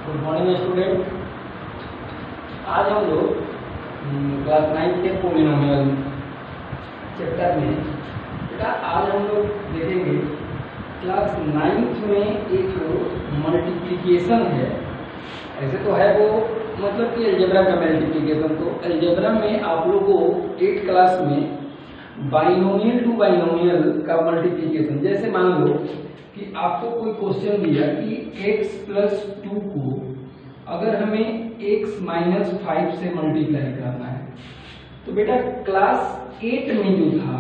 Good morning student. आज हम लोग क्लास 9 के पॉलिनोमियल चैप्टर में बेटा आज हम लोग देखेंगे क्लास 9th में एक मल्टीप्लिकेशन है। ऐसे तो है वो मतलब कि अलजेब्रा का मल्टीप्लिकेशन। तो अलजेब्रा में आप लोगों को 8th क्लास में बाइनोमियल टू बाइनोमियल का मल्टीप्लिकेशन, जैसे मान लो कि आपको कोई क्वेश्चन दिया कि x प्लस 2 को अगर हमें x माइनस 5 से मल्टीप्लाई करना है, तो बेटा क्लास 8 में जो था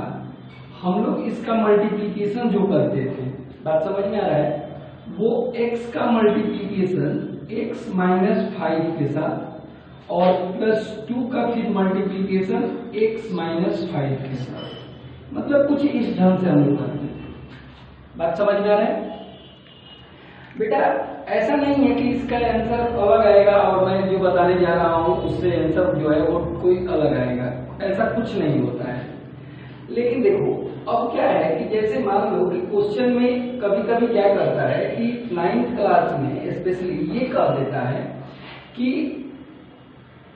हम लोग इसका मल्टीप्लिकेशन जो करते थे, बात समझ में आ रहा है, वो x का मल्टीप्लिकेशन x माइनस 5 के साथ और प्लस 2 का फिर मल्टीप्लिकेशन x माइनस 5 के साथ, मतलब कुछ इस ढंग से हम लोग करते थे। बात समझ में आ रहा है बेटा? ऐसा नहीं है कि इसका आंसर अलग आएगा और मैं जो बताने जा रहा हूँ उससे आंसर जो है वो कोई अलग आएगा, ऐसा कुछ नहीं होता है। लेकिन देखो अब क्या है कि जैसे मान लो कि क्वेश्चन में कभी कभी क्या करता है कि 9th क्लास में स्पेशली ये कर देता है कि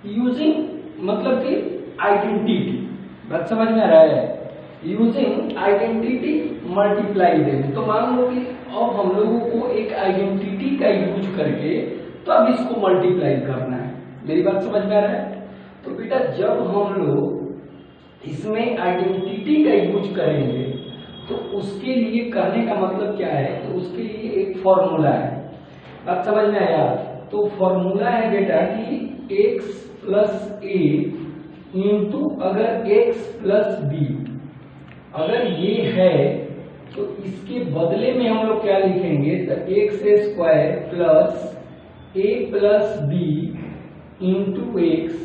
यूजिंग मतलब कि आइडेंटिटी, बात समझ में आ रहा है, यूजिंग आइडेंटिटी मल्टीप्लाई देंगे। तो मान लो कि अब हम लोगों को एक आइडेंटिटी का यूज करके तब इसको मल्टीप्लाई करना है। मेरी बात समझ में आ रहा है? तो बेटा जब हम लोग इसमें आइडेंटिटी का यूज करेंगे तो उसके लिए करने का मतलब क्या है, तो उसके लिए एक फॉर्मूला है। बात समझ में आया? तो फॉर्मूला है बेटा कि x प्लस ए इंटू अगर x प्लस बी, अगर ये है तो इसके बदले में हम लोग क्या लिखेंगे, तो x square plus a plus b into x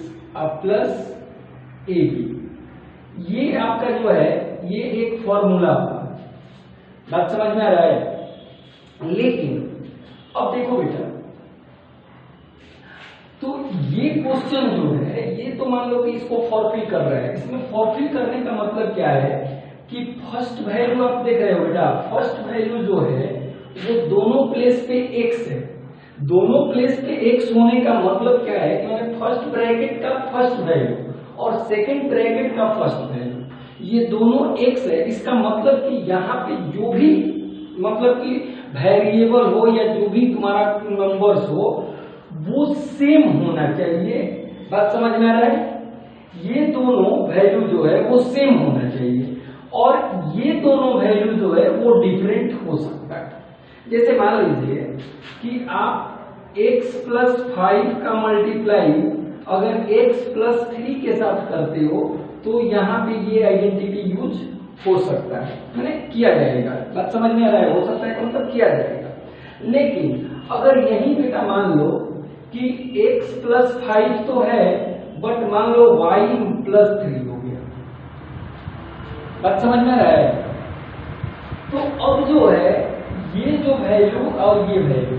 plus a b. ये आपका जो है ये एक फॉर्मूला होगा। बात समझ में आ रहा है? लेकिन अब देखो बेटा, तो ये क्वेश्चन जो है ये तो मान लो कि इसको फॉरफिल कर रहा है। इसमें फॉरफिल करने का मतलब क्या है कि फर्स्ट वैल्यू आप देख रहे हो बेटा, फर्स्ट वैल्यू जो है वो दोनों प्लेस पे x है। दोनों प्लेस पे x होने का मतलब क्या है कि मैंने फर्स्ट ब्रैकेट का फर्स्ट वैल्यू और सेकंड ब्रैकेट का फर्स्ट वैल्यू ये दोनों x है। इसका मतलब कि यहाँ पे जो भी मतलब कि वेरिएबल हो या जो भी तुम्हारा नंबर्स हो वो सेम होना चाहिए। बात समझ में आ रहा है? ये दोनों वैल्यू जो है वो सेम होना चाहिए और ये दोनों वैल्यू जो है वो डिफरेंट हो सकता है। जैसे मान लीजिए कि आप x प्लस 5 का मल्टीप्लाई अगर x प्लस 3 के साथ करते हो तो यहाँ पे ये आइडेंटिटी यूज हो सकता है, मैंने किया जाएगा। बात समझ में आ रहा है? हो सकता है का मतलब किया जाएगा। लेकिन अगर यही बेटा मान लो कि x प्लस 5 तो है बट मान लो y प्लस 3 हो गया, बात समझ में आ रहा है? तो अब जो है ये जो वैल्यू और ये वैल्यू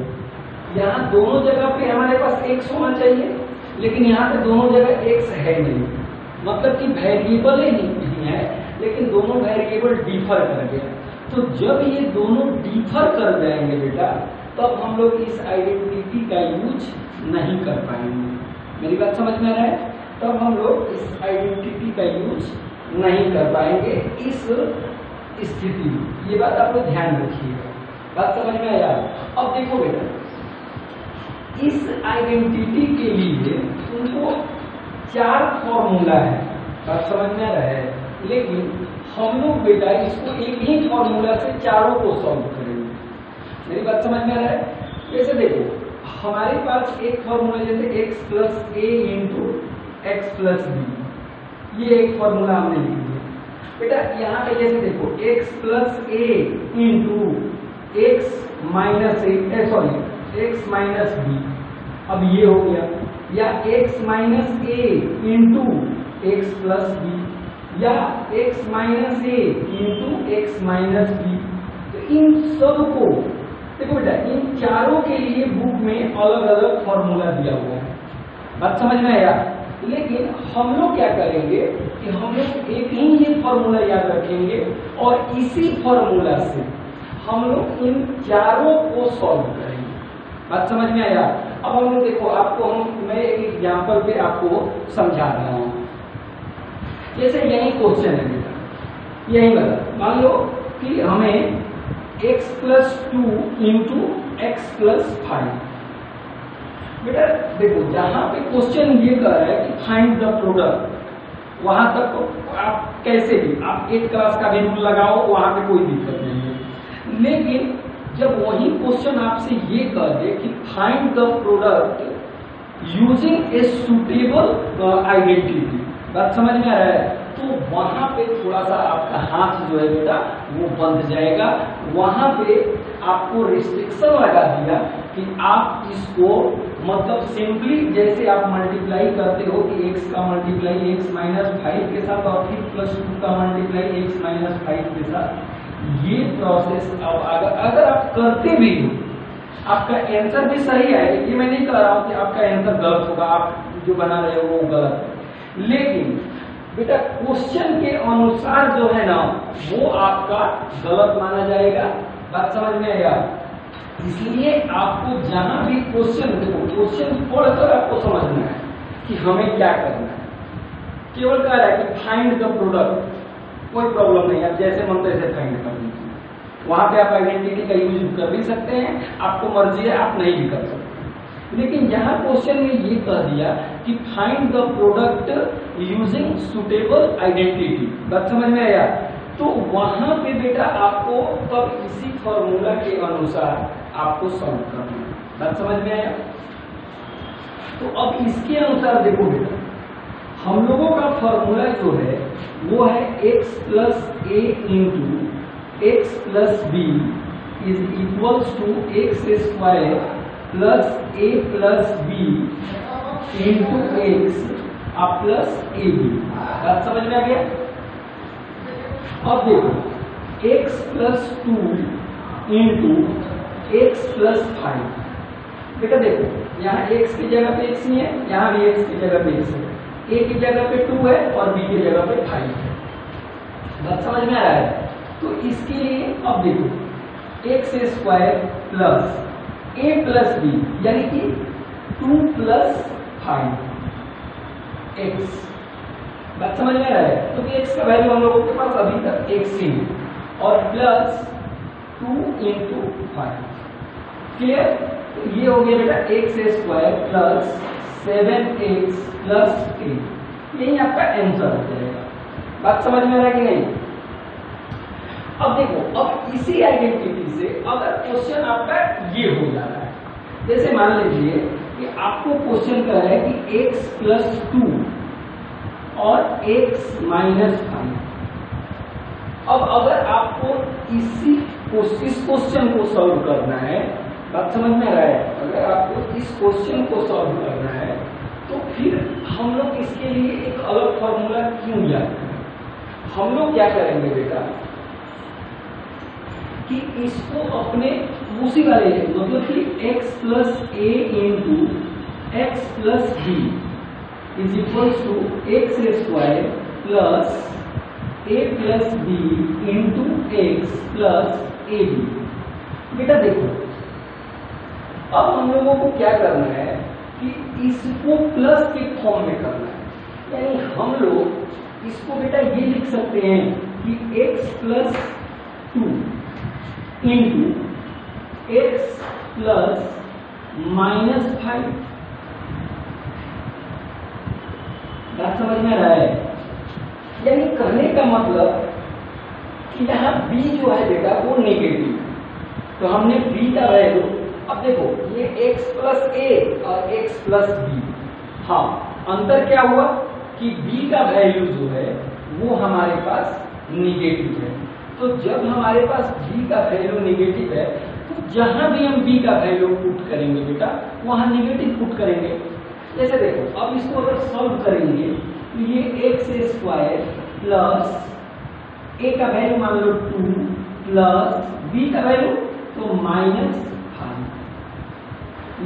यहाँ दोनों जगह पे हमारे पास x होना चाहिए, लेकिन यहाँ पे दोनों जगह x है नहीं, मतलब कि वेरिएबल ही नहीं है, लेकिन दोनों वेरिएबल डिफर कर गया। तो जब ये दोनों डिफर कर जाएंगे बेटा तब हम लोग इस आइडेंटिटी का यूज नहीं कर पाएंगे। मेरी बात समझ में आ रहा है? तब हम लोग इस आइडेंटिटी का यूज नहीं कर पाएंगे इस स्थिति में। ये बात आप लोग ध्यान रखिएगा। बात समझ में आया? अब देखो बेटा, इस आइडेंटिटी के लिए तुमको 4 फॉर्मूला है। बात समझ में आ रहा है? लेकिन हम लोग बेटा इसको एक ही फॉर्मूला से चारों को सॉल्व करेंगे। मेरी बात समझ में आ रहा है? जैसे देखो हमारे पास एक फॉर्मूला जैसे x plus a into x plus B, ये एक फॉर्मूला हमने लिख दिया बेटा। यहाँ पे जैसे देखो x plus a into x minus A sorry x minus B, अब ये हो गया, या x माइनस ए इंटू एक्स प्लस बी या x माइनस ए इंटू एक्स माइनस बी। तो इन सब को देखो बेटा, इन चारों के लिए बुक में अलग अलग फॉर्मूला दिया हुआ है। बात समझ में आया? लेकिन हम लोग क्या करेंगे कि हम लोग एक ही ये फॉर्मूला याद रखेंगे और इसी फॉर्मूला से हम लोग इन चारों को सॉल्व करेंगे। बात समझ में आया? अब हम लोग देखो, आपको मैं एक एग्जाम्पल पे आपको समझा रहा हूँ। जैसे यही क्वेश्चन है बेटा, यही वाला, मान लो कि हमें x + 2 इंटू एक्स + 5। बेटा देखो, जहां पे क्वेश्चन ये कह रहा है कि फाइंड द प्रोडक्ट, वहां तक तो आप कैसे भी आप 8 क्लास का भी रूल लगाओ, वहां पे कोई दिक्कत नहीं है। लेकिन जब वही क्वेश्चन आपसे ये कह दे कि find the product using a suitable identity, बात समझ में आ रहा है, तो वहां पे थोड़ा सा आपका हाथ जो है बेटा वो बंद जाएगा। वहां पे आपको रिस्ट्रिक्शन लगा दिया कि आप इसको मतलब सिंपली जैसे आप मल्टीप्लाई करते हो कि x का मल्टीप्लाई x - 5 के साथ और फिर +2 का मल्टीप्लाई x - 5 के साथ, ये प्रोसेस अब अगर आप करते भी हो, आपका आंसर भी सही है, ये मैं नहीं कह रहा हूं कि आपका आंसर गलत होगा, आप जो बना रहे हो वो गलत है, लेकिन बेटा क्वेश्चन के अनुसार जो है ना वो आपका गलत माना जाएगा। बात समझ में आएगा? इसलिए आपको जहां भी क्वेश्चन देखो, क्वेश्चन पढ़कर आपको समझना है कि हमें क्या करना है। केवल कह रहा है कि फाइंड द प्रोडक्ट, कोई प्रॉब्लम नहीं, आप जैसे मन तैसे फाइंड कर लीजिए। वहां पे आप आइडेंटिटी का यूज कर भी सकते हैं, आपको मर्जी है आप नहीं भी कर सकते। लेकिन यहाँ क्वेश्चन में ये कह दिया कि find the product using suitable identity, बात समझ में आया? तो वहां पे बेटा आपको तब इसी फॉर्मूला के अनुसार आपको सॉल्व करना है। बात समझ में आया? तो अब इसके अनुसार देखो बेटा, हम लोगों का फॉर्मूला जो है वो है x + a into x + b is equals to x² + a + b into x plus a b. बात समझ में आ गया? अब देखो x + 2 इंटू एक्स + 5, बेटा देखो यहाँ x की जगह पे x नहीं है, यहाँ भी x की जगह पे x है, a की जगह पे 2 है और b की जगह पे 5 है। बात समझ में आ रहा है? तो इसके लिए अब देखो x² + a + b यानी कि 2 + 5 x। बात समझ में आ रहा है? तो x का वैल्यू हम लोगों के पास अभी तक x ही है और प्लस 2 इंटू 5। क्लियर? तो ये हो गया बेटा x² + 7x + 8, यही आपका आंसर हो जाएगा। बात समझ में आ रहा है कि नहीं? अब देखो, अब इसी आइडेंटिटी से अगर क्वेश्चन आपका ये हो जा रहा है, जैसे मान लीजिए कि आपको क्वेश्चन कर रहा है कि x + 2 और x - 5। अब अगर आपको इस क्वेश्चन को सॉल्व करना है, बात समझ में आ रहा है? अगर आपको इस क्वेश्चन को सॉल्व करना है तो फिर हम लोग इसके लिए एक अलग फॉर्मूला क्यों याद करें? हम लोग क्या करेंगे बेटा कि इसको अपने उसी वाले मतलब कि x + a into x + b is equals to x² + a + b into x + a b। बेटा देखो, अब हम लोगों को क्या करना है कि इसको प्लस के फॉर्म में करना है, यानी हम लोग इसको बेटा ये लिख सकते हैं कि x + 2 इंटू एक्स + -5। बात समझ में आ रहा है? यानी कहने का मतलब कि यहाँ b जो है बेटा वो नेगेटिव है, तो हमने b का वैल्यू, अब देखो ये x + a और x + b, हाँ अंतर क्या हुआ कि b का वैल्यू जो है वो हमारे पास निगेटिव है। तो जब हमारे पास b का वैल्यू निगेटिव है तो जहां भी हम b का वैल्यू पुट करेंगे बेटा वहां निगेटिव पुट करेंगे। जैसे देखो, अब इसको अगर सॉल्व करेंगे तो ये x² + a का वैल्यू मान लो 2 प्लस b का वैल्यू तो -5,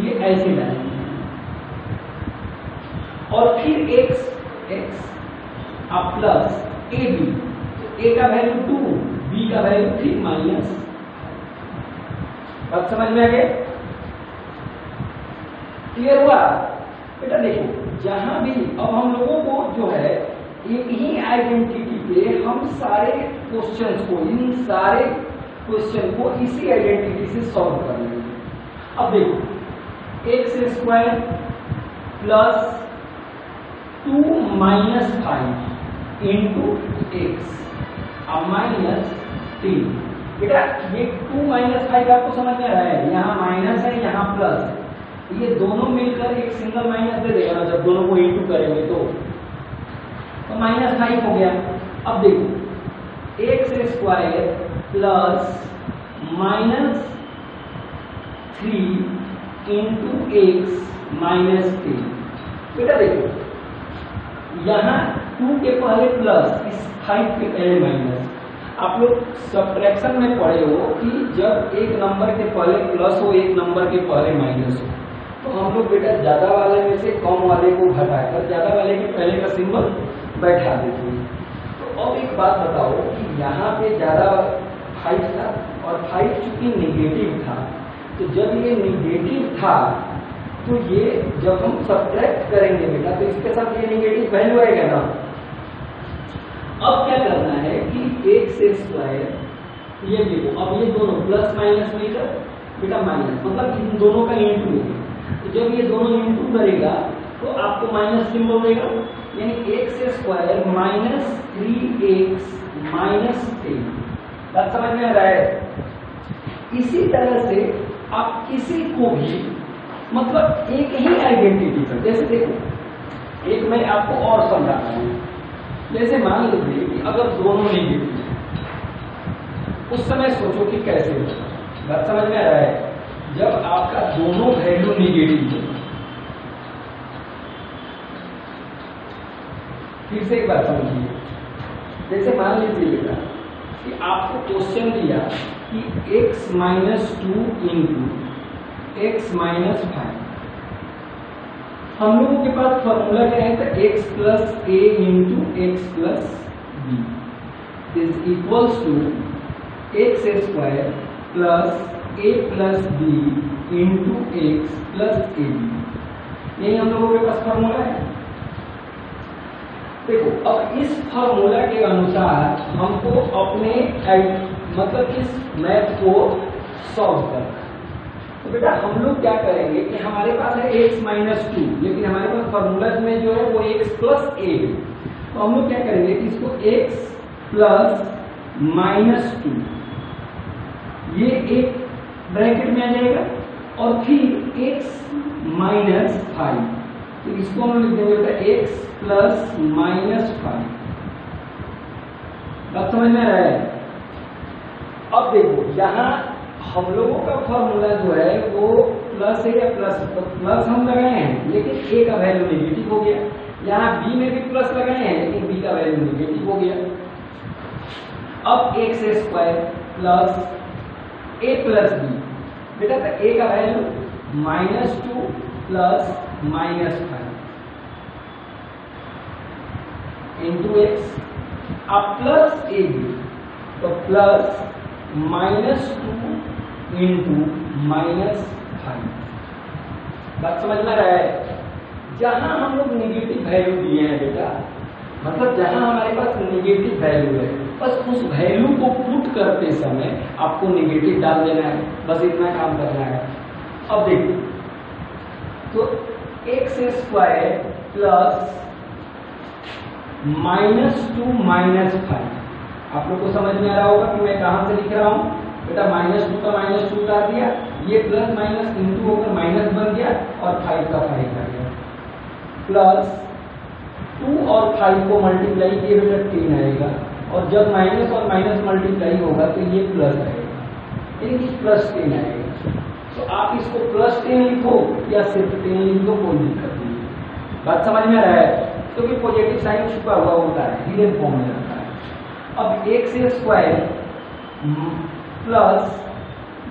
ये ऐसे डालेंगे और फिर x प्लस ab, तो a का वैल्यू 2, b का वैल्यू फिर -5। बात समझ में आ गया? क्लियर हुआ बेटा? देखो जहां भी अब हम लोगों को जो है एक ही आइडेंटिटी पे हम सारे क्वेश्चंस को, इन सारे क्वेश्चन को इसी आइडेंटिटी से सॉल्व कर लेंगे। अब देखो x square plus 2 minus 5 into x minus 3। बेटा ये 2 माइनस 5 आपको समझ में आ रहा है, यहाँ माइनस है यहाँ प्लस है, ये दोनों मिलकर एक सिंगल माइनस दे देगा ना जब दोनों को इंटू करेंगे तो माइनस 5 हो गया। अब देखो x square plus minus 3 into x minus 3। बेटा देखो यहाँ 2 के पहले प्लस, इस 5 के पहले माइनस। आप लोग सब्ट्रैक्शन में पढ़े हो कि जब एक नंबर के पहले प्लस हो, एक नंबर के पहले माइनस हो, तो हम लोग बेटा ज्यादा वाले में से कम वाले को घटाकर ज्यादा वाले के पहले का सिंबल बैठा देते हैं। तो अब एक बात बताओ कि यहाँ पे ज्यादा 5 था और 5 चूंकि निगेटिव था, तो जब ये निगेटिव था तो ये जब हम सब्ट्रैक्ट करेंगे बेटा तो इसके साथ ये निगेटिव वैल्यू आएगा ना। अब क्या करना है कि एक्स स्क्वायर ये देखो, अब ये दोनों प्लस माइनस मिलकर बेटा माइनस, मतलब इन दोनों का इंटू है, तो जब ये दोनों इंटू करेगा तो आपको माइनस सिंबल देगा, यानी x square minus 3x minus 3। बात समझ में आ रहा है? इसी तरह से आप किसी को भी मतलब एक ही आइडेंटिटी पर, जैसे देखो एक मैं आपको और समझाता हूँ। जैसे मान लीजिए कि अगर दोनों नेगेटिव है, उस समय सोचो कि कैसे होगा। बात समझ में आ रहा है? जब आपका दोनों वैल्यू नेगेटिव है, फिर से एक बात समझिए, जैसे मान लीजिए बेटा कि आपको क्वेश्चन दिया कि x minus 2 into x minus 5। हम लोगों के पास फॉर्मूला क्या है? तो x plus a into x plus b is equals to x square plus a plus b into x plus a b. यही हम लोगों के पास फॉर्मूला है। देखो अब इस फॉर्मूला के अनुसार हमको अपने मतलब इस मैथ को सॉल्व करना है। तो बेटा हम लोग क्या करेंगे कि हमारे पास है x माइनस 2, लेकिन हमारे पास फॉर्मूला में जो है वो x प्लस ए है। तो हम लोग क्या करेंगे कि इसको x प्लस माइनस 2 ये एक ब्रैकेट में आ जाएगा और फिर x माइनस 5, तो इसको हम लिख देंगे बेटा x प्लस माइनस 5। बात समझ में आ रहा है? अब देखो यहाँ हम लोगों का फॉर्मूला जो है वो प्लस है या प्लस, तो प्लस हम लगाए हैं लेकिन ए का वैल्यू नेगेटिव हो गया। यहाँ बी में भी प्लस लगाए हैं लेकिन बी का वैल्यू नेगेटिव हो गया। अब x square plus a plus b, बेटा तो ए का value minus 2 plus minus 5 into x, अब प्लस ए बी तो प्लस माइनस 2 इंटू माइनस 5। बात समझ में आ रहा है? जहां हम लोग निगेटिव वैल्यू दिए हैं बेटा, मतलब जहां हमारे पास निगेटिव वैल्यू है, बस उस वैल्यू को पुट करते समय आपको निगेटिव डाल देना है, बस इतना काम करना है। अब देखिए तो x square plus minus 2 minus 5, आप लोग को समझ में आ रहा होगा कि मैं कहां से लिख रहा हूं बेटा। माइनस 2 का माइनस 2 उतार दिया, ये प्लस माइनस इंटू होकर माइनस बन गया और 5 का 5 आ गया, प्लस 2 और 5 को मल्टीप्लाई किए बेटा 10 आएगा, और जब माइनस और माइनस मल्टीप्लाई होगा तो ये प्लस आएगा, यानी प्लस 10 आएगा। तो आप इसको प्लस 10 लिखो या सिर्फ 10 लिखो, कोई दिक्कत नहीं है। बात समझ में आ रहा है? क्योंकि पॉजिटिव साइन छुपा हुआ होता है, हिडन फॉर्म में रहता है। अब एक्स स्क्वायर प्लस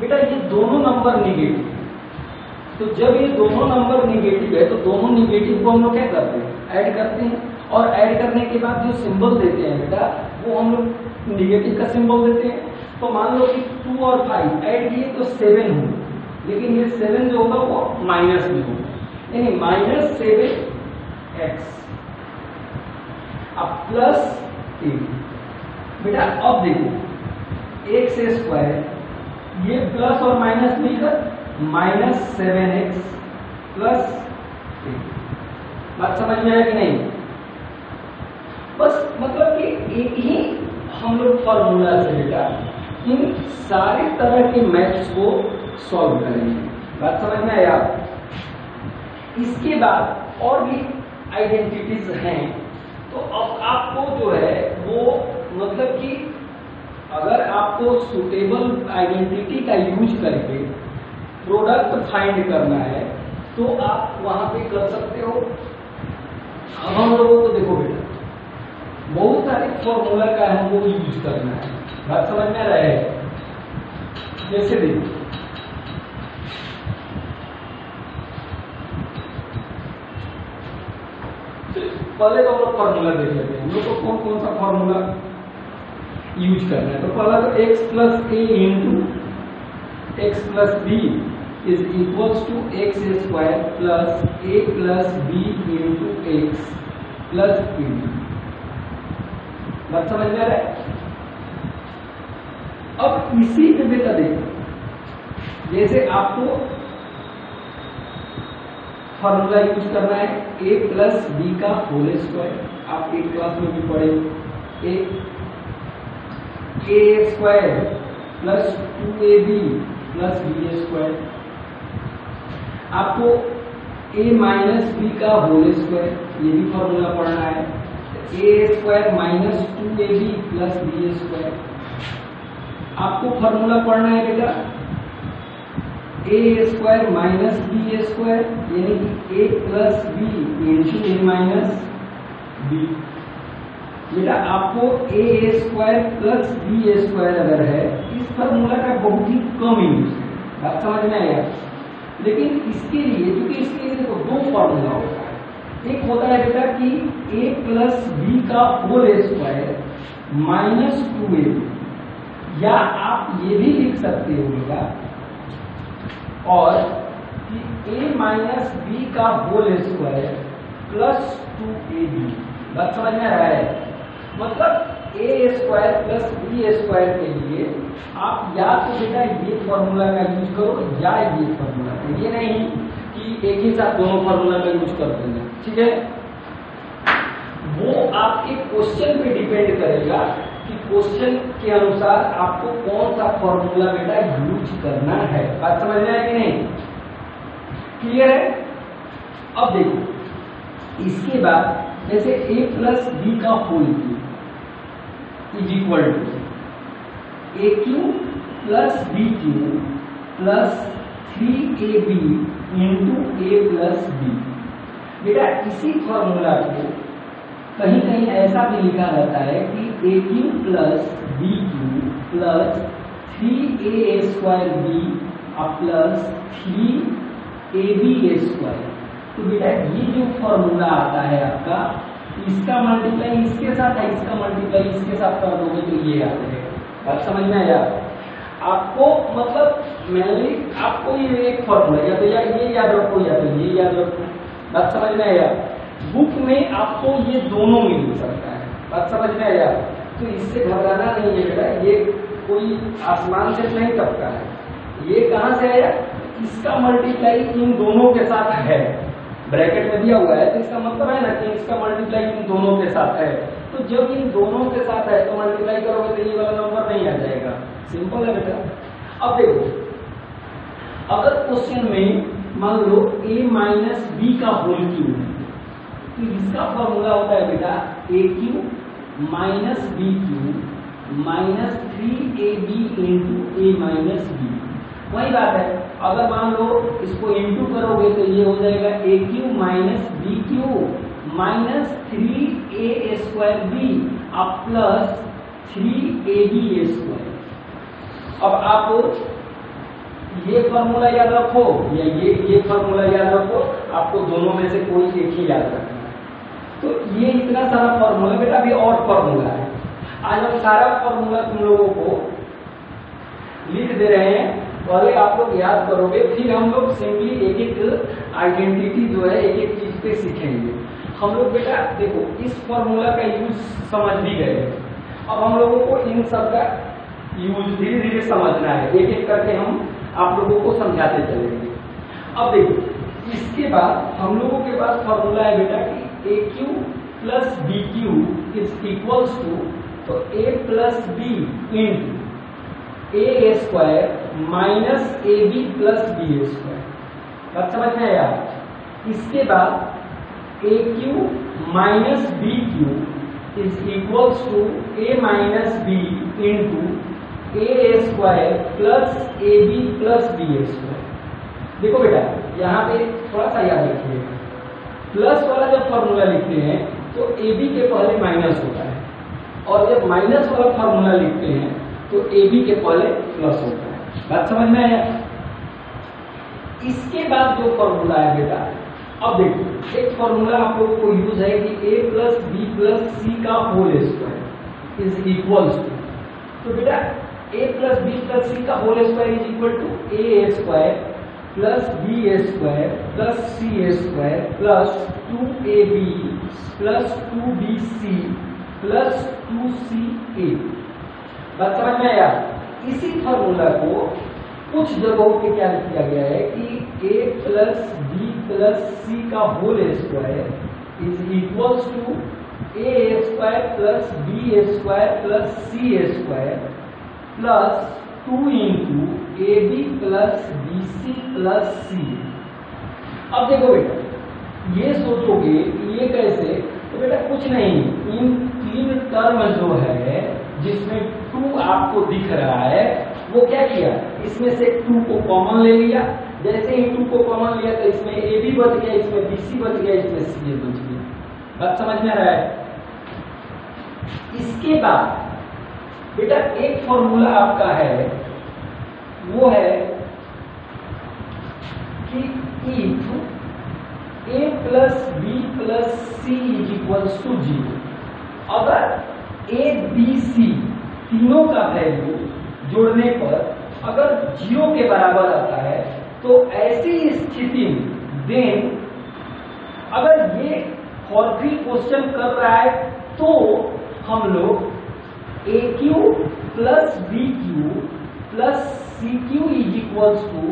बेटा ये दोनों नंबर निगेटिव, तो जब ये दोनों नंबर निगेटिव है तो दोनों निगेटिव को हम लोग क्या करते हैं? ऐड करते हैं, और ऐड करने के बाद जो सिंबल देते हैं बेटा वो हम लोग निगेटिव का सिंबल देते हैं। तो मान लो कि 2 और 5 ऐड किए तो 7 हो, लेकिन ये 7 जो होगा वो माइनस में होगा, यानी -7x अब प्लस 8। बेटा अब देखो x स्क्वायर, ये प्लस और माइनस मिलकर -7x प्लस 8। बात समझ में आया कि नहीं? बस मतलब कि एक ही हम लोग फॉर्मूला से बेटा इन सारे तरह के मैथ्स को सॉल्व करेंगे। बात समझ में आया? इसके बाद और भी आइडेंटिटीज हैं, तो अब आपको जो है वो मतलब कि अगर आपको सुटेबल आइडेंटिटी का यूज करके प्रोडक्ट फाइंड करना है तो आप वहां पे कर सकते हो। अब हम लोगों को देखो बेटा बहुत सारे फॉर्मूला का हमको यूज करना है। बात समझ में आ रहा है? जैसे देखो पहले तो हम लोग फॉर्मूला देख लेते हैं, हम लोग को कौन कौन सा फॉर्मूला यूज करना है। तो पहला तो x plus a into x plus b is equals to x square plus a plus b into x plus b. बात समझ में आ रहा है? अब इसी पे बेटा देखो जैसे आपको फॉर्मूला यूज करना है a प्लस बी का होल स्क्वायर, आप एक क्लास में भी पढ़े a square plus 2ab plus b square. आपको a माइनस बी का होल स्क्वायर, ये भी फॉर्मूला पढ़ना है, a square minus 2ab plus b square. आपको फॉर्मूला पढ़ना है बेटा a square minus b square यानी कि a plus b into a minus b. बेटा आपको a square plus b square अगर है, इस फॉर्मूला का बहुत ही कम यूज है। बात समझ में आया? लेकिन इसके लिए क्योंकि इसके लिए देखो दो फॉर्मूला होता है, एक होता है बेटा कि ए प्लस बी का होल स्क्वायर माइनस 2ab, या आप ये भी लिख सकते हो बेटा और कि a माइनस बी का होल स्क्वायर प्लस 2ab। बात समझ में आ रहा है? मतलब ए स्क्वायर प्लस बी स्क्वायर के लिए आप या तो बेटा ये फॉर्मूला का यूज करो या ये फॉर्मूला का, ये नहीं कि एक ही साथ दोनों फॉर्मूला का यूज कर देना। ठीक है? वो आपके क्वेश्चन पे डिपेंड करेगा कि क्वेश्चन के अनुसार आपको कौन सा फॉर्मूला बेटा यूज करना है। बात समझ में आया कि नहीं? क्लियर है? अब देखो इसके बाद जैसे a प्लस बी का whole cube is equal to a cube plus b cube plus 3ab into a plus b. बेटा इसी फॉर्मूला को कहीं कहीं ऐसा भी लिखा रहता है कि a cube plus b cube plus 3a square b plus 3ab square. तो बेटा ये जो फॉर्मूला आता है आपका, इसका मल्टीप्लाई इसके साथ है, इसका मल्टीप्लाई इसके साथ कर दोगे तो ये आ जाएगा। बात समझ में आया? आपको मतलब मेनली आपको ये एक फॉर्मूला या तो ये याद रखो या तो ये याद रखो। बात समझ में आया? बुक में आपको ये दोनों मिल सकता है। बात समझ में आया? तो इससे घबराना नहीं है बेटा, ये कोई आसमान से नहीं टपका है। ये कहां से आया? इसका मल्टीप्लाई इन दोनों के साथ है, ब्रैकेट में दिया हुआ है, तो इसका मतलब है ना कि इसका मल्टीप्लाई इन दोनों के साथ है। तो जब इन दोनों के साथ है तो मल्टीप्लाई करोगे तो ये वाला नंबर नहीं आ जाएगा। सिंपल है बेटा। अब देखो अगर क्वेश्चन में मान लो a माइनस बी का होल क्यूब है तो इसका फॉर्मूला होता है बेटा a cube minus b cube minus 3ab into a minus b. वही बात है, अगर मान लो इसको इंटू करोगे तो ये हो जाएगा a cube minus b cube minus 3a square b अब प्लस 3ab स्क्वायर। अब आप ये फॉर्मूला याद रखो या ये फॉर्मूला याद रखो, आपको दोनों में से कोई एक ही याद रखना है। तो ये इतना सारा फॉर्मूला बेटा, अभी और फॉर्मूला है। आज हम सारा फॉर्मूला तुम लोगों को लिख दे रहे हैं पहले आप लोग याद करोगे, फिर हम लोग सिंपली एक एक आइडेंटिटी जो है एक एक चीज पे सीखेंगे। हम लोग बेटा देखो इस फॉर्मूला का यूज समझ भी गए, अब हम लोगों को इन सब का यूज धीरे धीरे समझना है, एक एक करके हम आप लोगों को समझाते चलेंगे। अब देखो इसके बाद हम लोगों के पास फॉर्मूला है बेटा कि a cube plus b cube is equals to, तो a plus b into a square minus a b plus b square. बात समझ में आया? इसके बाद a cube minus b cube is equals to a minus b into a square plus a b plus b square. देखो बेटा यहाँ पे थोड़ा सा याद रखिएगा, प्लस वाला जब फॉर्मूला लिखते हैं तो ए बी के पहले माइनस होता है, और जब माइनस वाला फॉर्मूला लिखते हैं तो ए बी के पहले प्लस होता है। बात समझ में आया? इसके बाद जो फॉर्मूला है बेटा, अब देखो एक फॉर्मूला आप लोगों को यूज है कि a plus b plus c का whole square is equals to, तो बेटा a plus b plus c का whole square is equal to a square plus b square plus c square plus 2ab plus 2bc plus 2ca। बात समझ में आया? इसी formula को कुछ जगहों पे क्या किया गया है कि a plus b plus c का whole square is equals to a square plus b square plus c square plus 2 into a b plus b c plus c. अब देखो बेटा ये सोचोगे ये कैसे, तो बेटा कुछ नहीं, इन तीन टर्म जो है जिसमें 2 आपको दिख रहा है वो क्या किया, इसमें से 2 को कॉमन ले लिया, जैसे ही 2 को कॉमन लिया तो इसमें ए बी बच गया, इसमें बी सी बच गया, इसमें सी बच गया। बात समझ में आ रहा है? इसके बाद बेटा एक फॉर्मूला आपका है, वो है कि if a plus b plus c is equals to 0, अगर ए बी सी तीनों का वैल्यू जोड़ने पर अगर 0 के बराबर आता है तो ऐसी स्थिति में देन, अगर ये फॉर्फी क्वेश्चन कर रहा है तो हम लोग a cube plus b cube plus c cube is equals to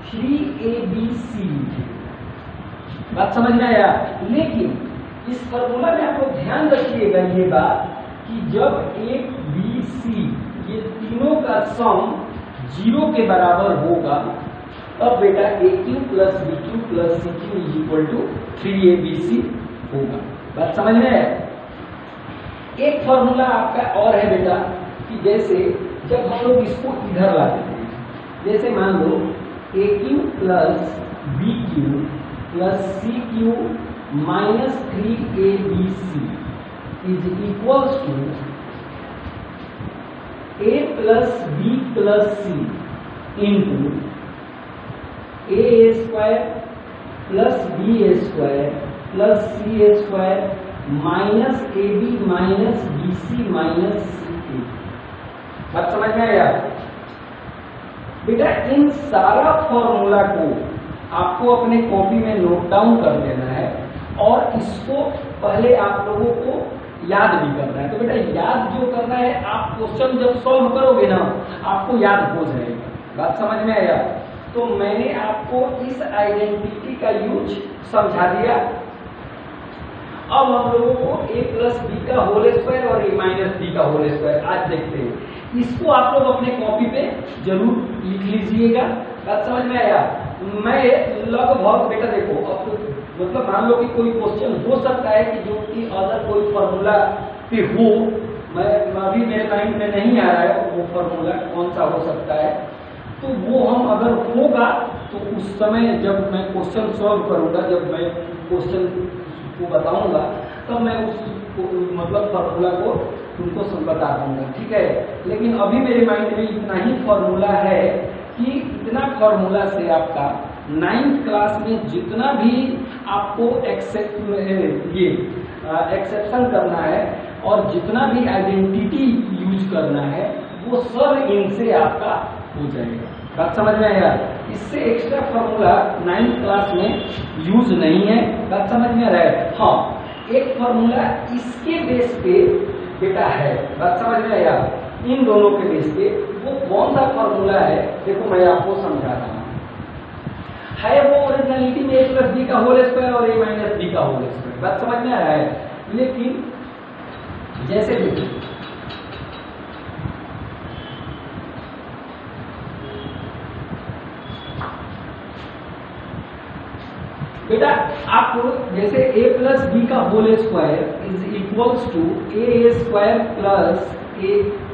3abc। बात समझ में आया? लेकिन इस फॉर्मूला में आप लोग ध्यान रखिएगा ये बात कि जब ए बी सी ये तीनों का सम 0 के बराबर होगा तब बेटा a cube plus b cube plus c cube is equal to 3abc होगा। बात समझ में आया? एक फॉर्मूला आपका और है बेटा कि जैसे जब हम लोग इसको इधर ला देते हैं, जैसे मान लो a cube plus b cube plus c cube minus 3abc is equals to a plus b plus c into a square plus b square plus c square minus a b minus b c minus c a. बात समझ में आया? बेटा इन सारा formula को आपको अपने copy में नोट डाउन कर लेना है और इसको पहले आप लोगों को याद भी करना है। तो बेटा याद जो करना है, आप क्वेश्चन जब सॉल्व करोगे ना आपको याद हो जाएगा। बात समझ में आया? तो मैंने आपको इस आइडेंटिटी का यूज समझा दिया। अब हम लोगों को ए प्लस बी का होल स्क्वायर और ए माइनस बी का होल स्क्वायर आज देखते हैं। इसको आप लोग अपने कॉपी पे जरूर लिख लीजिएगा। बात समझ में आया? मैं लगभग बेटा देखो अब तो मतलब मान लो कि कोई क्वेश्चन हो सकता है कि जो कि अदर कोई फॉर्मूला पे हो, मैं अभी मेरे माइंड में नहीं आ रहा है वो फॉर्मूला कौन सा हो सकता है, तो वो हम अगर होगा तो उस समय जब मैं क्वेश्चन सॉल्व करूंगा, जब मैं क्वेश्चन को बताऊंगा तब मैं उस मतलब फॉर्मूला को तुमको बता दूंगा, ठीक है। लेकिन अभी मेरे माइंड में इतना ही फॉर्मूला है कि इतना फॉर्मूला से आपका 9th क्लास में जितना भी आपको एक्सेप्शन करना है और जितना भी आइडेंटिटी यूज करना है वो सब इनसे आपका हो जाएगा। बात समझ में आया? इससे एक्स्ट्रा फॉर्मूला 9th क्लास में यूज नहीं है। बात समझ में आ रहा है? हाँ, एक फॉर्मूला इसके बेस पे बेटा है। बात समझ में आया? इन दोनों के बेस पे वो कौन सा फॉर्मूला है, देखो मैं आपको समझा रहा हूँ। है वो ओरिजिनलिटी में a प्लस बी का होल स्क्वायर और a माइनस बी का होल स्क्वायर। बात समझ में आ रहा है? लेकिन जैसे भी बेटा आप जैसे a प्लस बी का whole square is equals to a square plus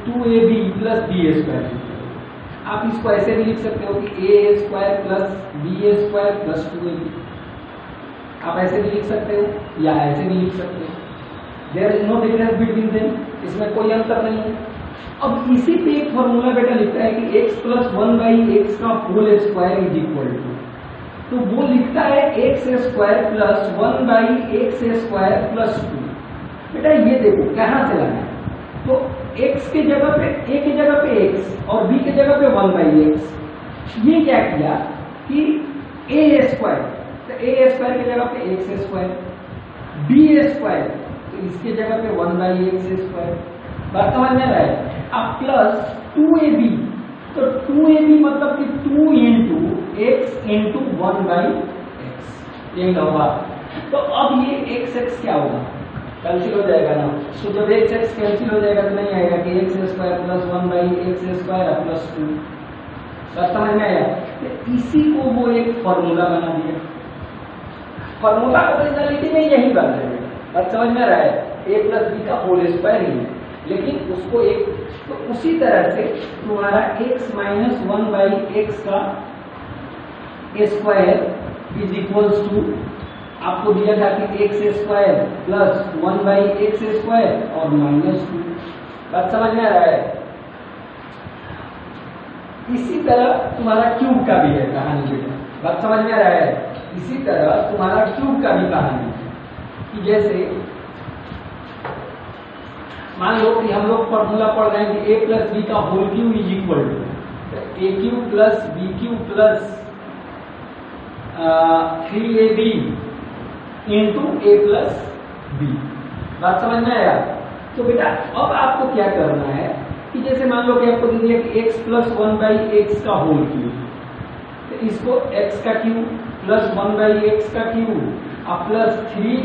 2ab plus b square. आप इसको ऐसे भी लिख सकते हो कि a square plus b square plus 2ab। आप ऐसे भी लिख सकते हो या ऐसे भी लिख सकते हो। There is no difference between them, इसमें कोई अंतर नहीं है। अब इसी पे एक फॉर्मूला बेटा लिखता है कि x प्लस 1/x का whole square is equal to, तो वो लिखता है x square plus 1/x square plus 2। बेटा ये देखो कहां से लाना है, तो x के जगह पे a की जगह पे x और b की जगह पे 1/x। ये क्या किया कि a स्क्वायर, तो a स्क्वायर की जगह पे x स्क्वायर, b स्क्वायर तो इसके जगह पे 1/x स्क्वायर। बात समझ में आ रहा है? अब प्लस 2ab, तो 2ab मतलब कि 2 इंटू x इंटू 1/x यही होगा। तो अब ये x क्या होगा, कैंसिल हो जाएगा ना। तो जब x कैंसिल हो जाएगा तो नहीं आएगा कि x square plus 1/x square plus 2। बात समझ में आया? तो इसी को वो एक फॉर्मूला बना दिया। फॉर्मूला ओरिजिनलिटी में यही बन रहा है। बात समझ में आ रहा है? a प्लस बी का होल स्क्वायर ही है, लेकिन उसको एक, तो उसी तरह से तुम्हारा x माइनस 1/x का स्क्वायर इज इक्वल्स टू, आपको दिया था कि x square plus 1/x square और माइनस 2। बात समझ में आ रहा है? इसी तरह तुम्हारा क्यूब का भी है कहानी बेटा। बात समझ में आ रहा है? इसी तरह तुम्हारा क्यूब का भी कहानी है कि जैसे मान लो कि हम लोग फॉर्मूला पढ़ रहे हैं कि a प्लस बी का whole cube is equal to a cube plus b cube plus 3ab into a plus b. बात समझ में आया? तो बेटा अब आपको क्या करना है कि जैसे मान लो कि आपको दे दिया कि x प्लस 1/x का होल क्यूब, तो इसको x का क्यूब प्लस 1/x का क्यूब और plus 3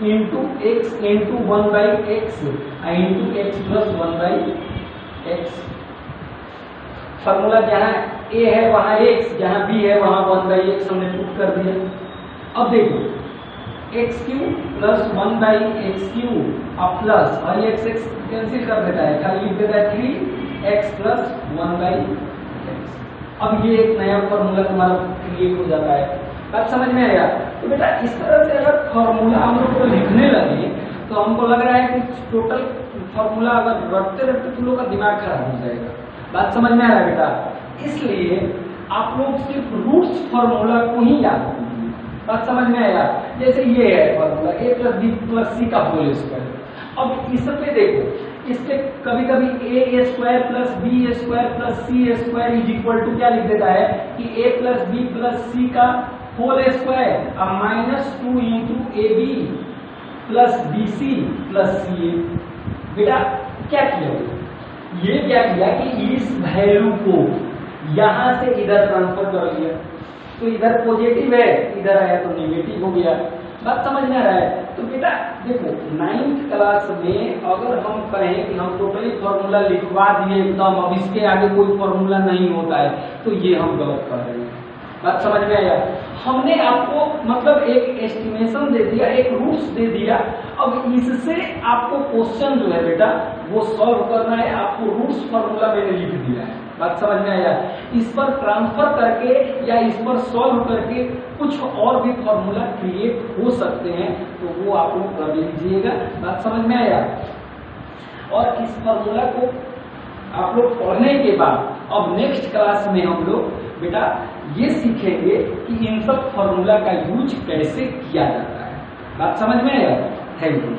into x into 1/x into x plus 1/x। Formula जहां a है वहां x, जहां b है वहां 1/x हमने पुट कर दिया। अब देखो x cube plus 1/x cube और प्लस और x कैंसिल कर देता है, खाली लिख देता है 3x प्लस 1/x। अब ये एक नया फॉर्मूला तुम्हारा क्रिएट हो जाता है। बात समझ में आया? तो बेटा इस तरह से अगर फॉर्मूला हम लोग को लिखने लगे तो हमको लग रहा है कि टोटल फॉर्मूला अगर रटते रटते तुम लोग का दिमाग खराब हो जाएगा। बात समझ में आ रहा है बेटा? इसलिए आप लोग सिर्फ रूट्स फॉर्मूला को ही याद कीजिए। बात समझ में आया? जैसे ये है formula a plus b plus c का होल स्क्वायर। अब इस पे देखो, इससे कभी कभी a square plus b square plus c square is equal to क्या लिख देता है कि a plus b plus c का होल स्क्वायर और minus 2 into ab plus bc plus ca। बेटा क्या किया, ये क्या किया कि इस वैल्यू को यहां से इधर ट्रांसफर कर लिया, तो इधर पॉजिटिव है इधर आया तो नेगेटिव हो गया। बात समझ में आ रहा है? तो बेटा देखो 9th क्लास में अगर हम कहें कि हम टोटली फॉर्मूला लिखवा दिए एकदम, अब इसके आगे कोई फॉर्मूला नहीं होता है, तो ये हम गलत कर रहे हैं। बात समझ में आया? हमने आपको मतलब एक एस्टिमेशन दे दिया, एक रूट्स दे दिया। अब इससे आपको क्वेश्चन जो है बेटा वो सॉल्व करना है। आपको रूट्स फॉर्मूला मैंने लिख दिया है। बात समझ में आया? इस पर ट्रांसफर करके या इस पर सॉल्व करके कुछ और भी फॉर्मूला क्रिएट हो सकते हैं, तो वो आप लोग कर लीजिएगा। बात समझ में आया? और इस फॉर्मूला को आप लोग पढ़ने के बाद अब नेक्स्ट क्लास में हम लोग बेटा ये सीखेंगे कि इन सब फॉर्मूला का यूज कैसे किया जाता है। बात समझ में आया? Thank you.